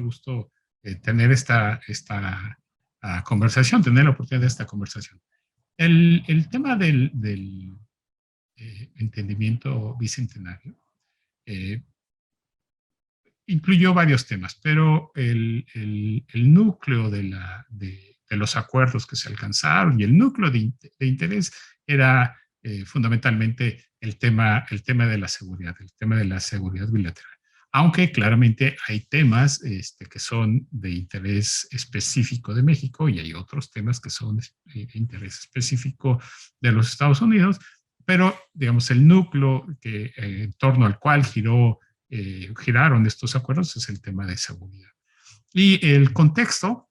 gusto tener esta conversación, tener la oportunidad de esta conversación. El tema del entendimiento bicentenario incluyó varios temas, pero el núcleo de los acuerdos que se alcanzaron y el núcleo de interés era fundamentalmente el tema de la seguridad, el tema de la seguridad bilateral. Aunque claramente hay temas que son de interés específico de México y hay otros temas que son de interés específico de los Estados Unidos, pero digamos el núcleo en torno al cual giraron estos acuerdos es el tema de seguridad. Y el contexto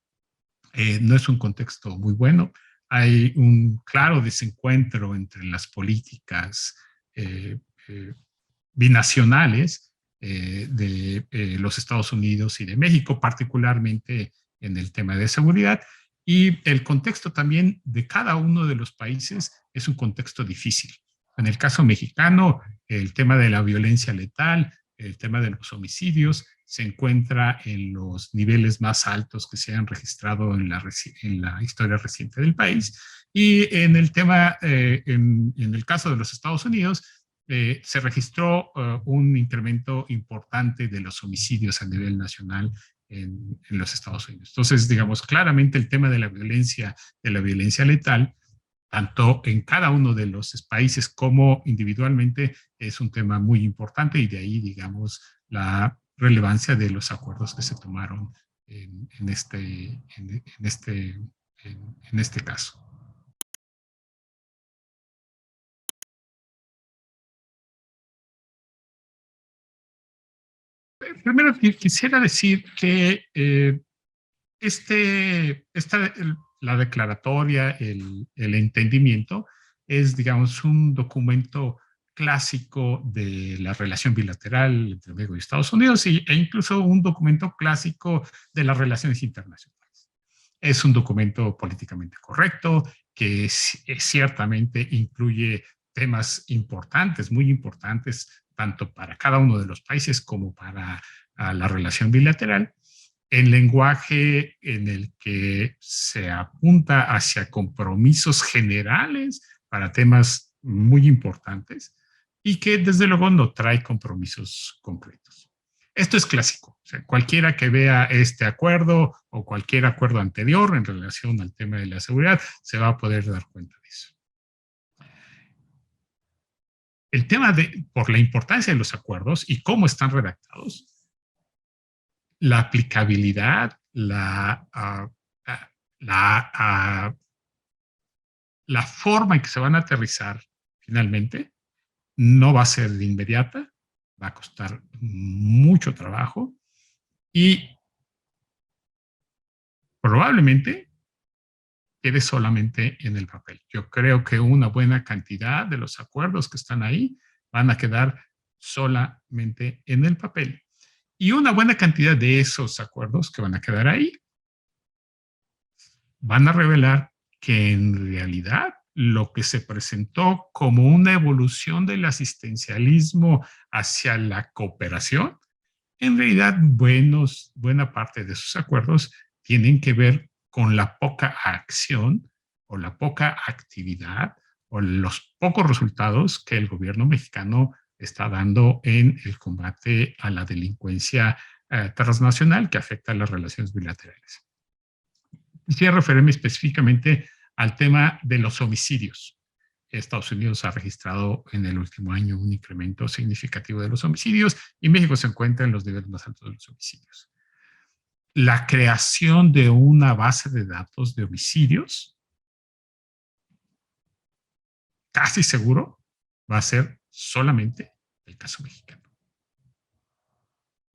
no es un contexto muy bueno. Hay un claro desencuentro entre las políticas binacionales de los Estados Unidos y de México, particularmente en el tema de seguridad. Y el contexto también de cada uno de los países es un contexto difícil. En el caso mexicano, el tema de la violencia letal, el tema de los homicidios se encuentra en los niveles más altos que se han registrado en la historia reciente del país. Y en el tema, en el caso de los Estados Unidos, se registró un incremento importante de los homicidios a nivel nacional en los Estados Unidos. Entonces, digamos, claramente el tema de la violencia letal, tanto en cada uno de los países como individualmente, es un tema muy importante y de ahí, digamos, la relevancia de los acuerdos que se tomaron en este caso. Primero quisiera decir que la declaratoria, el entendimiento, es, digamos, un documento clásico de la relación bilateral entre México y Estados Unidos e incluso un documento clásico de las relaciones internacionales. Es un documento políticamente correcto que ciertamente incluye temas importantes, muy importantes, tanto para cada uno de los países como para la relación bilateral, en lenguaje en el que se apunta hacia compromisos generales para temas muy importantes y que desde luego no trae compromisos concretos. Esto es clásico. O sea, cualquiera que vea este acuerdo o cualquier acuerdo anterior en relación al tema de la seguridad se va a poder dar cuenta de eso. El tema por la importancia de los acuerdos y cómo están redactados, la aplicabilidad, la forma en que se van a aterrizar finalmente no va a ser de inmediata, va a costar mucho trabajo y probablemente quede solamente en el papel. Yo creo que una buena cantidad de los acuerdos que están ahí van a quedar solamente en el papel. Y una buena cantidad de esos acuerdos que van a quedar ahí van a revelar que en realidad lo que se presentó como una evolución del asistencialismo hacia la cooperación, en realidad buena parte de esos acuerdos tienen que ver con la poca acción o la poca actividad o los pocos resultados que el gobierno mexicano está dando en el combate a la delincuencia transnacional que afecta a las relaciones bilaterales. Quisiera referirme específicamente al tema de los homicidios. Estados Unidos ha registrado en el último año un incremento significativo de los homicidios y México se encuentra en los niveles más altos de los homicidios. La creación de una base de datos de homicidios, casi seguro, va a ser solamente el caso mexicano.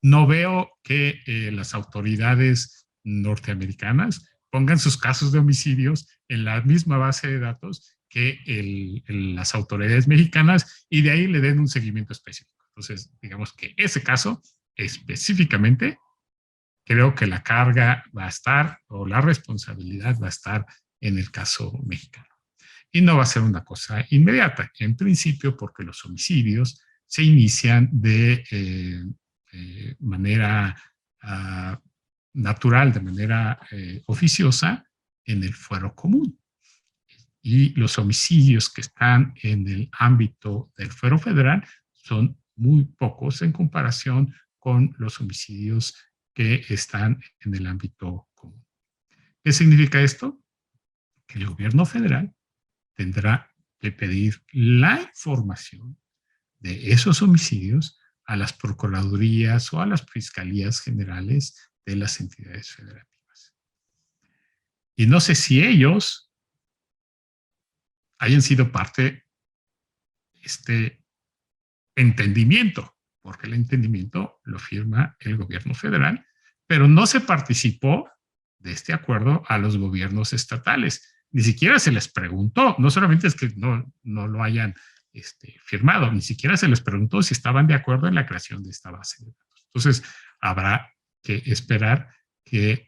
No veo que las autoridades norteamericanas pongan sus casos de homicidios en la misma base de datos que las autoridades mexicanas y de ahí le den un seguimiento específico. Entonces, digamos que ese caso específicamente, creo que la carga va a estar o la responsabilidad va a estar en el caso mexicano. Y no va a ser una cosa inmediata, en principio porque los homicidios se inician de manera natural, de manera oficiosa, en el fuero común. Y los homicidios que están en el ámbito del fuero federal son muy pocos en comparación con los homicidios que están en el ámbito común. ¿Qué significa esto? Que el gobierno federal tendrá que pedir la información de esos homicidios a las procuradurías o a las fiscalías generales de las entidades federativas. Y no sé si ellos hayan sido parte de este entendimiento, porque el entendimiento lo firma el gobierno federal, pero no se participó de este acuerdo a los gobiernos estatales. Ni siquiera se les preguntó, no solamente es que no lo hayan firmado, ni siquiera se les preguntó si estaban de acuerdo en la creación de esta base de datos. Entonces, habrá que esperar que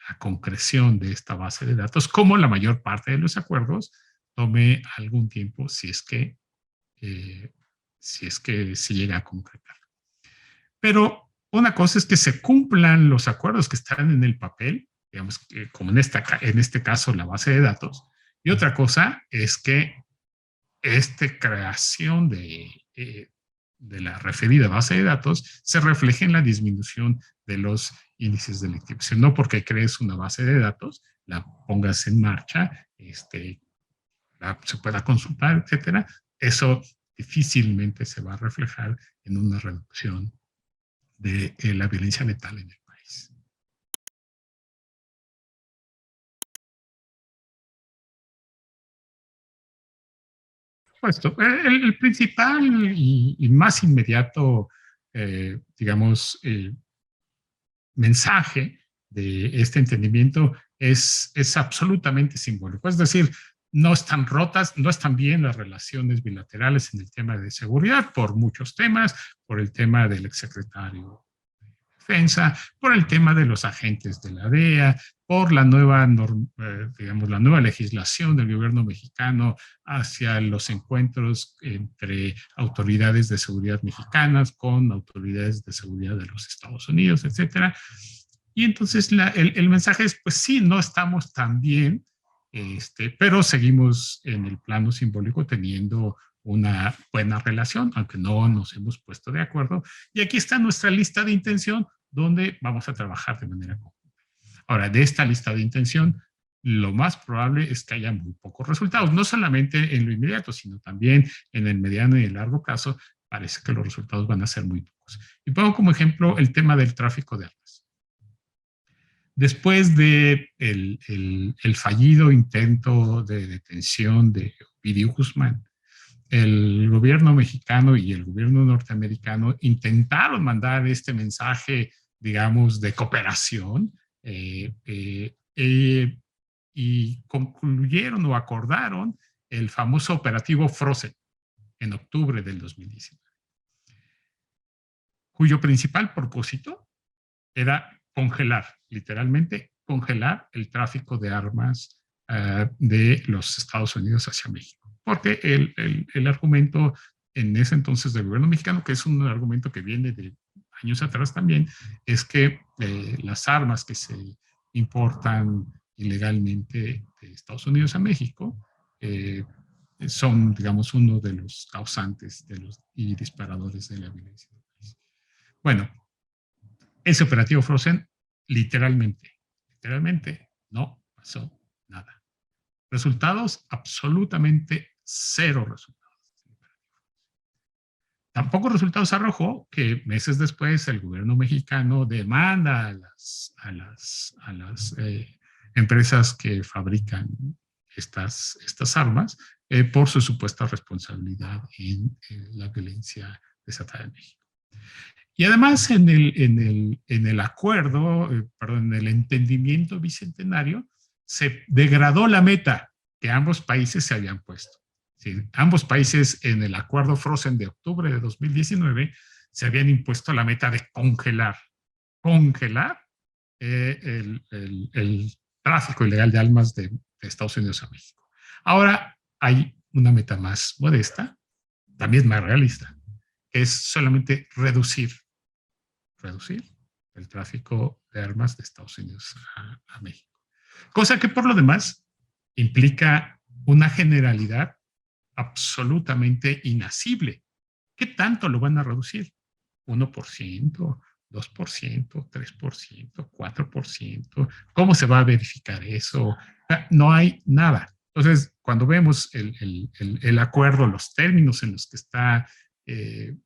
la concreción de esta base de datos, como la mayor parte de los acuerdos, tome algún tiempo eh, si es que se llega a concretar. Pero una cosa es que se cumplan los acuerdos que están en el papel, digamos, como en este caso la base de datos, y otra cosa es que esta creación de la referida base de datos se refleje en la disminución de los índices delictivos. No porque crees una base de datos, la pongas en marcha, se pueda consultar, etcétera, eso difícilmente se va a reflejar en una reducción de la violencia letal en el país. Puesto, el principal y más inmediato, digamos, mensaje de este entendimiento es absolutamente simbólico. Es decir, no están rotas, no están bien las relaciones bilaterales en el tema de seguridad por muchos temas, por el tema del exsecretario de Defensa, por el tema de los agentes de la DEA, por la nueva, digamos, la nueva legislación del gobierno mexicano hacia los encuentros entre autoridades de seguridad mexicanas con autoridades de seguridad de los Estados Unidos, etcétera. Y entonces el mensaje es, pues sí, no estamos tan bien, pero seguimos en el plano simbólico teniendo una buena relación, aunque no nos hemos puesto de acuerdo. Y aquí está nuestra lista de intención, donde vamos a trabajar de manera conjunta. Ahora, de esta lista de intención, lo más probable es que haya muy pocos resultados, no solamente en lo inmediato, sino también en el mediano y el largo plazo. Parece que los resultados van a ser muy pocos. Y pongo como ejemplo el tema del tráfico de armas. Después de el fallido intento de detención de Ovidio Guzmán, el gobierno mexicano y el gobierno norteamericano intentaron mandar este mensaje, digamos, de cooperación y concluyeron o acordaron el famoso operativo Frozen en octubre del 2019, cuyo principal propósito era congelar, literalmente congelar el tráfico de armas de los Estados Unidos hacia México. Porque el argumento en ese entonces del gobierno mexicano, que es un argumento que viene de años atrás también, es que las armas que se importan ilegalmente de Estados Unidos a México son, digamos, uno de los causantes y disparadores de la violencia. Bueno, ese operativo Frozen, literalmente no pasó nada. Resultados, absolutamente cero resultados. Tampoco resultados arrojó que meses después el gobierno mexicano demanda a las empresas que fabrican estas armas por su supuesta responsabilidad en la violencia desatada en México. Y además en el acuerdo, perdón, en el entendimiento bicentenario, se degradó la meta que ambos países se habían puesto. Sí, ambos países en el acuerdo Frozen de octubre de 2019 se habían impuesto la meta de congelar el tráfico ilegal de armas de Estados Unidos a México. Ahora hay una meta más modesta, también más realista, que es solamente reducir del tráfico de armas de Estados Unidos a México. Cosa que por lo demás implica una generalidad absolutamente inasible. ¿Qué tanto lo van a reducir? ¿1%, 2%, 3%, 4%? ¿Cómo se va a verificar eso? No hay nada. Entonces, cuando vemos el acuerdo, los términos en los que está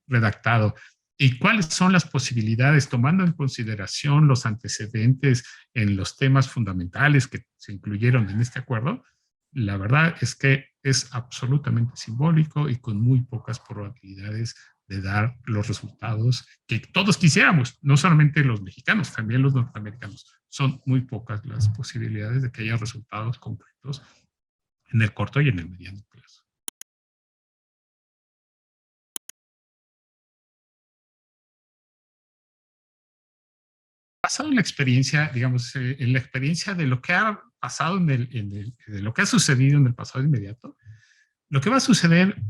redactado y cuáles son las posibilidades, tomando en consideración los antecedentes en los temas fundamentales que se incluyeron en este acuerdo, la verdad es que es absolutamente simbólico y con muy pocas probabilidades de dar los resultados que todos quisiéramos, no solamente los mexicanos, también los norteamericanos. Son muy pocas las posibilidades de que haya resultados concretos en el corto y en el mediano plazo. Basado en la experiencia, digamos, en la experiencia de lo que ha pasado de lo que ha sucedido en el pasado inmediato, lo que va a suceder,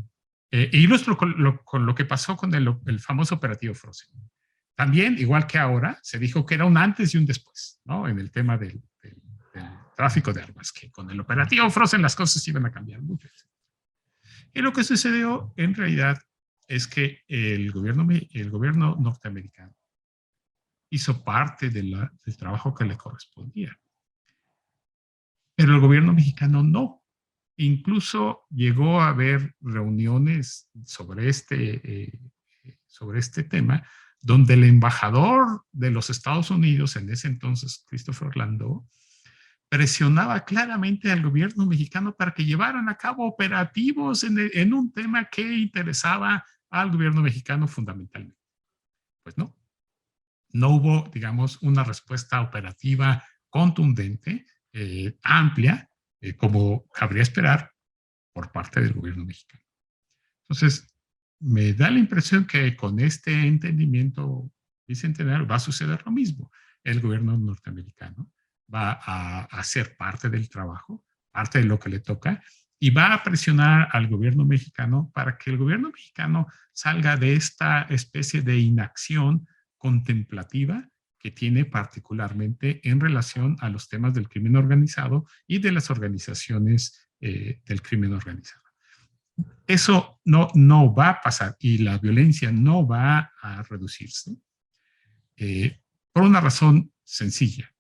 ilustro con lo que pasó con el famoso operativo Frozen. También, igual que ahora, se dijo que era un antes y un después, ¿no? En el tema del tráfico de armas, que con el operativo Frozen las cosas iban a cambiar mucho. Y lo que sucedió en realidad es que el gobierno norteamericano hizo parte del trabajo que le correspondía, pero el gobierno mexicano no. Incluso llegó a haber reuniones sobre este tema, donde el embajador de los Estados Unidos, en ese entonces, Christopher Landau, presionaba claramente al gobierno mexicano para que llevaran a cabo operativos en un tema que interesaba al gobierno mexicano fundamentalmente. Pues no hubo, digamos, una respuesta operativa contundente, amplia, como cabría esperar por parte del gobierno mexicano. Entonces, me da la impresión que con este entendimiento bicentenario va a suceder lo mismo. El gobierno norteamericano va a hacer parte del trabajo, parte de lo que le toca, y va a presionar al gobierno mexicano para que el gobierno mexicano salga de esta especie de inacción contemplativa que tiene particularmente en relación a los temas del crimen organizado y de las organizaciones del crimen organizado. Eso no va a pasar y la violencia no va a reducirse por una razón sencilla.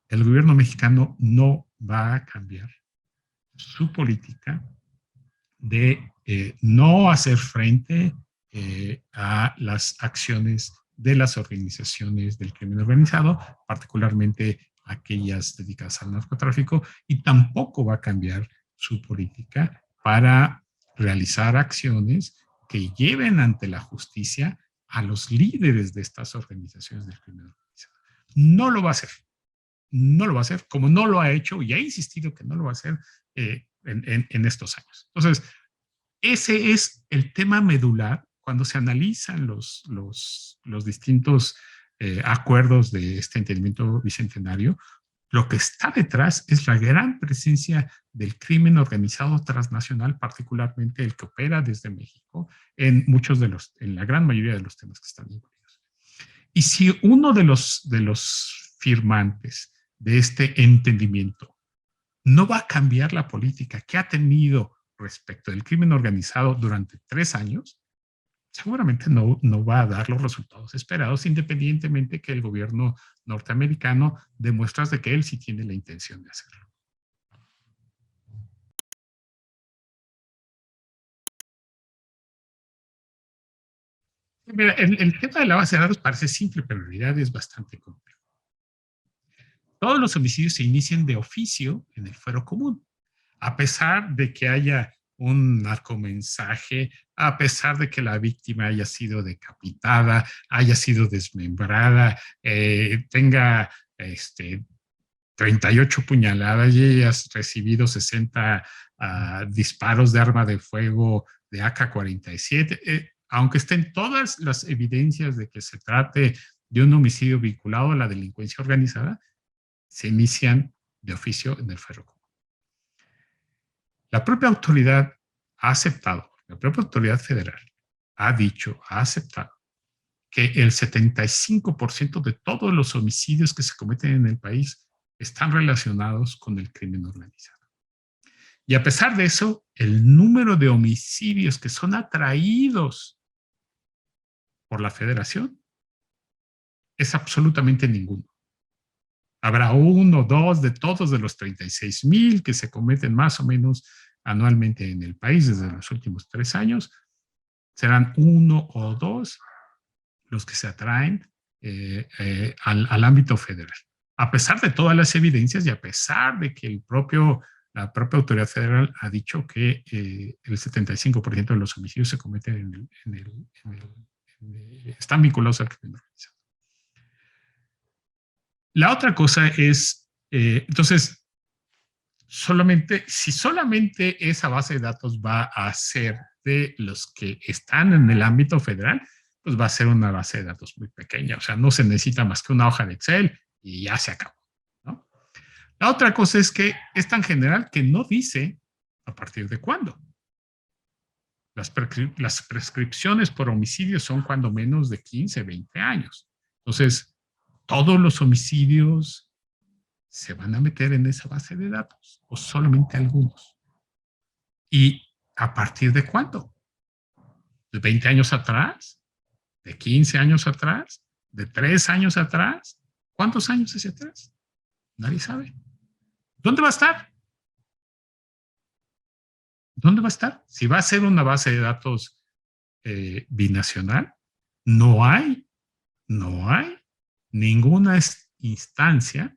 El gobierno mexicano no va a cambiar su política de no hacer frente a las acciones de las organizaciones del crimen organizado, particularmente aquellas dedicadas al narcotráfico, y tampoco va a cambiar su política para realizar acciones que lleven ante la justicia a los líderes de estas organizaciones del crimen organizado. No lo va a hacer. No lo va a hacer, como no lo ha hecho y ha insistido que no lo va a hacer en estos años. Entonces, ese es el tema medular cuando se analizan los distintos acuerdos de este entendimiento bicentenario. Lo que está detrás es la gran presencia del crimen organizado transnacional, particularmente el que opera desde México, en la gran mayoría de los temas que están incluidos. Y si uno de los firmantes de este entendimiento no va a cambiar la política que ha tenido respecto del crimen organizado durante 3 años, seguramente no va a dar los resultados esperados, independientemente que el gobierno norteamericano demuestre de que él sí tiene la intención de hacerlo. Mira, el tema de la base de datos parece simple, pero en realidad es bastante complejo. Todos los homicidios se inician de oficio en el fuero común, a pesar de que haya un narcomensaje, a pesar de que la víctima haya sido decapitada, haya sido desmembrada, tenga 38 puñaladas y hayas recibido 60 disparos de arma de fuego de AK-47, aunque estén todas las evidencias de que se trate de un homicidio vinculado a la delincuencia organizada, se inician de oficio en el fuero común. La propia autoridad ha aceptado, la propia autoridad federal ha dicho, ha aceptado que el 75% de todos los homicidios que se cometen en el país están relacionados con el crimen organizado. Y a pesar de eso, el número de homicidios que son atraídos por la federación es absolutamente ninguno. Habrá uno o dos de todos de los 36,000 que se cometen más o menos anualmente en el país desde los últimos 3 años. Serán uno o dos los que se atraen al ámbito federal. A pesar de todas las evidencias y a pesar de que la propia autoridad federal ha dicho que el 75% de los homicidios se cometen están vinculados al crimen organizado. La otra cosa es, entonces, si solamente esa base de datos va a ser de los que están en el ámbito federal, pues va a ser una base de datos muy pequeña. O sea, no se necesita más que una hoja de Excel y ya se acabó, ¿no? La otra cosa es que es tan general que no dice a partir de cuándo. Las prescripciones por homicidio son cuando menos de 15, 20 años. Entonces, todos los homicidios se van a meter en esa base de datos o solamente algunos. ¿Y a partir de cuándo? ¿De 20 años atrás? ¿De 15 años atrás? ¿De 3 años atrás? ¿Cuántos años hacia atrás? Nadie sabe. ¿Dónde va a estar? ¿Dónde va a estar? Si va a ser una base de datos binacional, no hay ninguna instancia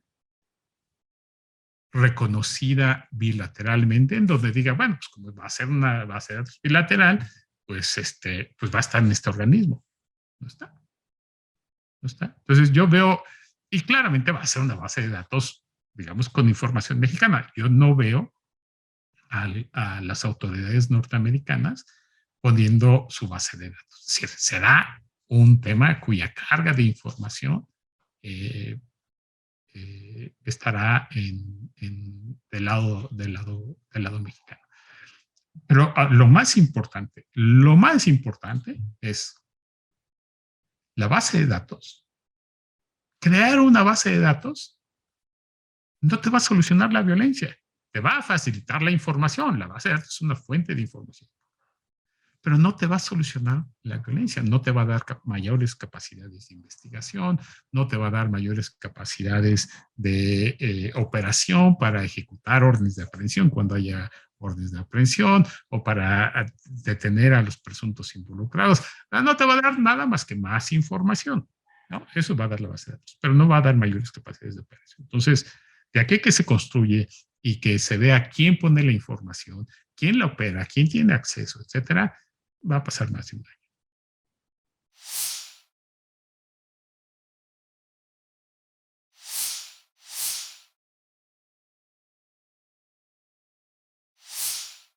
reconocida bilateralmente en donde diga, bueno, pues como va a ser una base de datos bilateral, pues va a estar en este organismo. No está. No está. Entonces yo veo, y claramente va a ser una base de datos, digamos, con información mexicana. Yo no veo a las autoridades norteamericanas poniendo su base de datos. Es decir, será un tema cuya carga de información estará del lado mexicano. Pero lo más importante es la base de datos. Crear una base de datos no te va a solucionar la violencia, te va a facilitar la información. La base de datos es una fuente de información, pero no te va a solucionar la violencia, no te va a dar mayores capacidades de investigación, no te va a dar mayores capacidades de operación para ejecutar órdenes de aprehensión cuando haya órdenes de aprehensión o para detener a los presuntos involucrados. No te va a dar nada más que más información, ¿no? Eso va a dar la base de datos, pero no va a dar mayores capacidades de operación. Entonces, de aquí que se construye y que se vea quién pone la información, quién la opera, quién tiene acceso, etcétera, va a pasar más de un año.